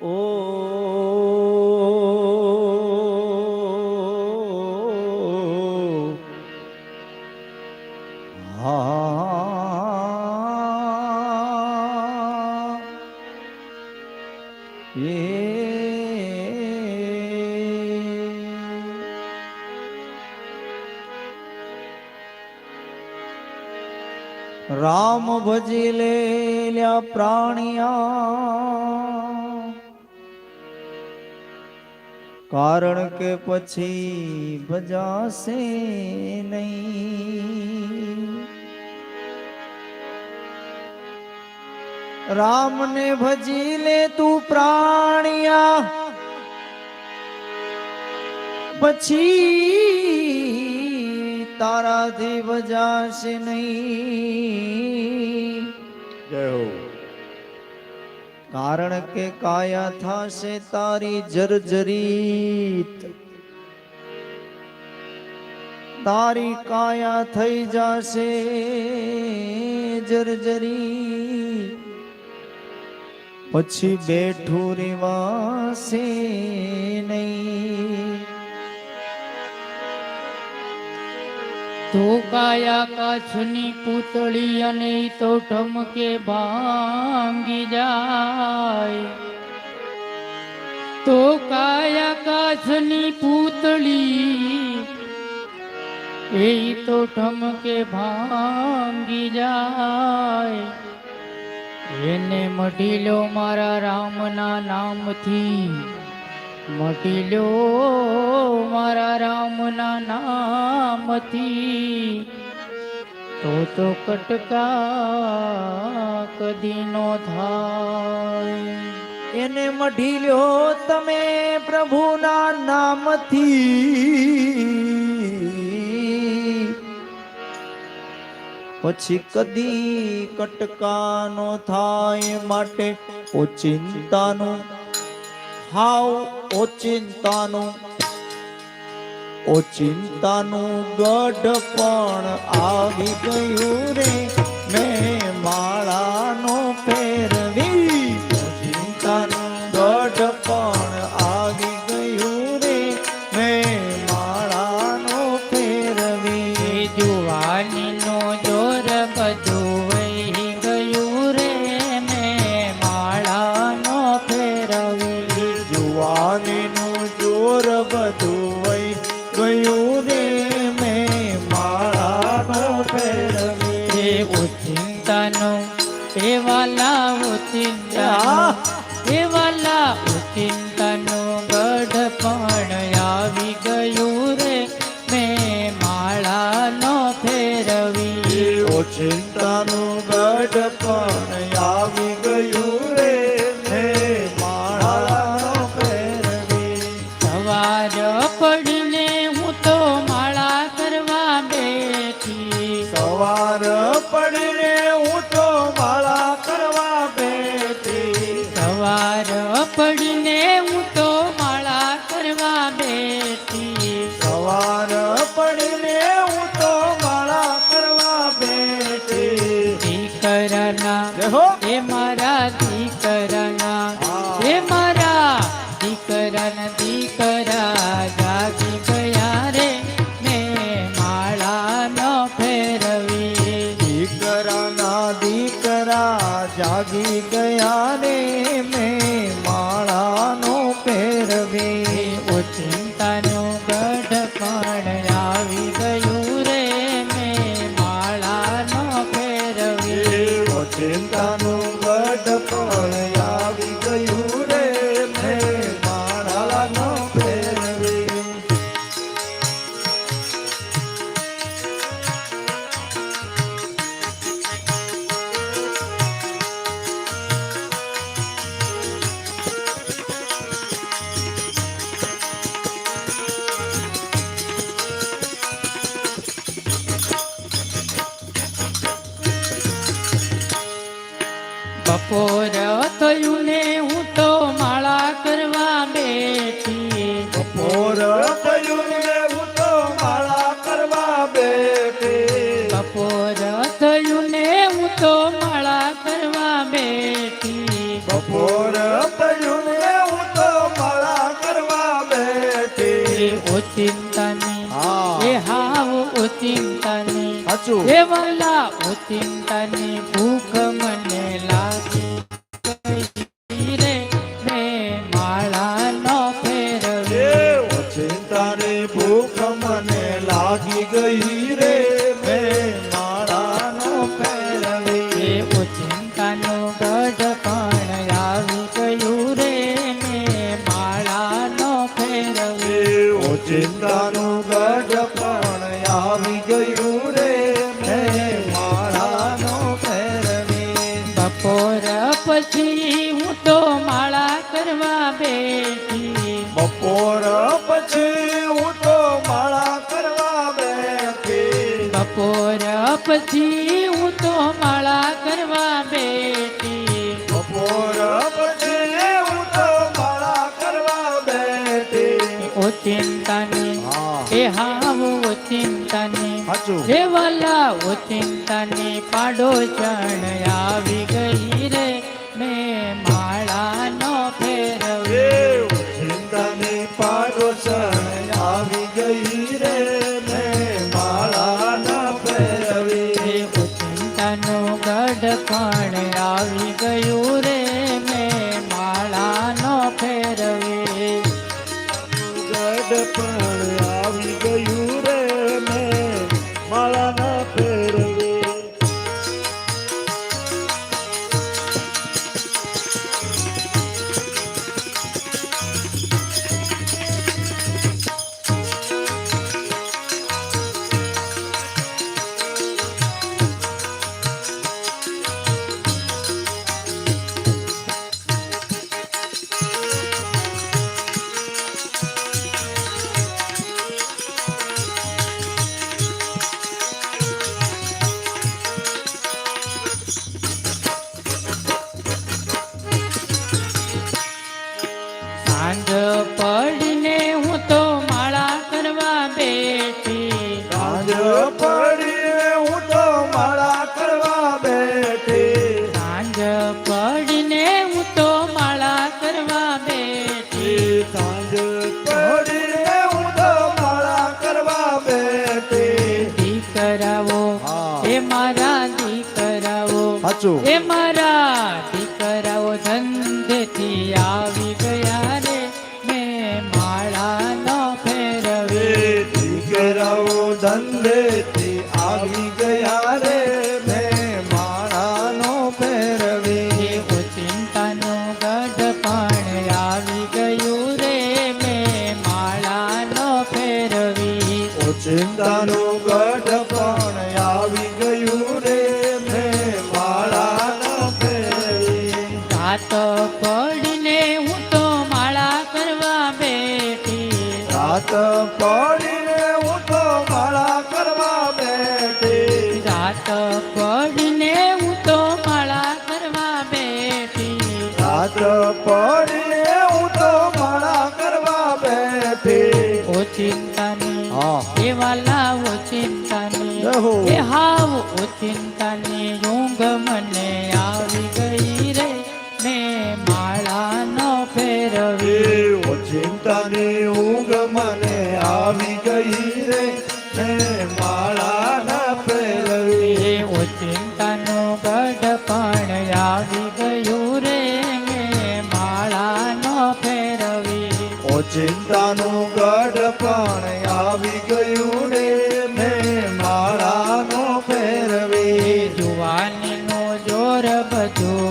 ઓ રામ ભજી લેલ્યા પ્રાણિયા કારણ કે પછી ભજાશે નહીં રામ ને ભજી લે તું પ્રાણિયા પછી તારાથી ભજાશે નહીં જય હો કારણ કે કાયા થાશે તારી જર્જરિત તારી કાયા થઈ જશે જર્જરિત પછી બેઠું રેવાશે નહીં તો કાયા કાચની પૂતળી અને તો ઠમકે ભાંગી જાય તો કાયા કાચની પૂતળી એ તો ઠમકે ભાંગી જાય એને મઢી લો મારા રામના નામથી મટી લો મારા રામના નામથી તો કટકા કદી નો થાય એને મઢી લ્યો તમે પ્રભુના નામથી પછી કદી કટકા નો થાય માટે ઓચિંતાનું હાવ ઓચિંતાનું ગઢ પણ આવી ગયું રે મેં માળાનો ફેરવી ઓચિંતાનું ગઢ પણ આવી ગયું રે મેં માળાનો ફેરવી જુવાનીનો જોર બધું વહી ગયું રે મેં માળાનો ફેરવી જુવાનીનું જોર બધું વહી ગયું રે મેં માળાનો ફેરવી ઉચિંતાનો એ વાલા ઉચિંતાનો એ વાલા ઉચિંતાનો ગઢ પણ આવી ગયું રે મેં માળાનો ફેરવી ઓચિંતાનું ગઢ પણ આવી ગયું રે મેં માળાનો ફેરવી સવાર પડીને હું તો માળા કરવા બેઠી સવાર પડીને હું તો માળા કરવા બેઠી સવાર પડીને હું તો માળા કરવા બેઠી સવાર પડીને હું તો માળા કરવા બેઠી દીકરાના દેહો એ મારા દીકરાના એ મારા દીકરાના દીકરા જાગી ગયા રે મેં માળાનો ફેરવી દીકરાના દીકરા જાગી ગયા રે મેં માળાનો ફેરવી ઓચિંતાનો ગઢ પણ આવી ગયું રે મેં માળાનો ફેરવી ઓચિંતાનું ગઢ પણ આવી ગયું રે મેં માળાનો ફેરવી બપોર થયું ને હું તો માળા કરવા બેઠી બપોર થયું ને હું તો માળા કરવા બેઠી બપોર થયું ને હું તો માળા કરવા બેઠી બપોર થયું ને સાચું. એ વાલા ઓચિંતાની ભૂખ મને લાગી ગઈ રે મેં માળા નો ફેરવી. ચિંતાની ભૂખ મને લાગી ગઈ રે મેં માળાનો ફેરવી. એ ઓચિંતાનું ગઢ પણ આવી ગયું રે મેં માળા નો ફેરવી. ચિંતાનું ગઢ પણ આવી ગયું રે મેં માળાનો ફેરવી. બપોર પછી હું તો માળા કરવા બેઠી. બપોર પછી હું તો માળા કરવા બેઠી. બપોર પછી હું તો માળા કરવા બેઠી. બપોર પછી હું તો માળા કરવા બેઠી. ઓચિંતાની એ હાવ ઓચિંતાની સાચું. હે વાલા ઓચિંતાની પાડોશણ આવી ગઈ રે મેં માળા નો ફેરવી. ચિંતાની પાડોશણ આવી ગઈ રે મેં માળા ના ફેરવી. ઓચિંતાનું ગઢ પણ આવી ગયું રે મેં માળા નો ફેરવી. ગઢ પણ આવી ગયું રે મેં માળા ના ફેરવી. સાંજ પડીને હું તો માળા કરવા બેઠી. સાંજ પડીને હું તો માળા કરવા બેઠી. સાંજ પડીને હું તો માળા કરવા બેઠી. સાંજ પડીને હું તો માળા કરવા બેઠી. દીકરાઓ હા. એ મારા દીકરાઓ સાચું. એ મારા દીકરાઓ ધંધેથી આવી ગયા રે મેં માળા નો ફેરવી. દીકરાઓ ધંધેથી આવી ગયા રે મેં માળાનો ફેરવી. ઓચિંતાનું ગઢ પણ આવી ગયું રે મેં માળા નો ફેરવી. ચિંતાનું ગઢ પણ આવી ગયું રે મેં માળાનો ફેરવી. રાત પડીને હું તો માળા કરવા બેઠી. રાત પડીને હું તો માળા કરવા બેઠી. રાત પડીને હું તો માળા કરવા બેઠી. રાત પડીને હું તો માળા કરવા બેઠી. ઓચિંતાની હા. એ વાલા ઓચિંતાની રહો. એ હાવ ઓચિંતાની ઊંઘ મને આવી ગઈ રે મેં માળા નો ફેરવી. ચિંતાની ઊંઘ મને આવી ગઈ રે મેં માળા ના ફેરવી. એ ઓચિંતાનું ગઢ પણ આવી ગયું રે મેં માળા નો ફેરવી. ચિંતાનું ગઢ પણ આવી ગયું રે મેં માળાનો ફેરવી. જુવાનીનો જોર બધું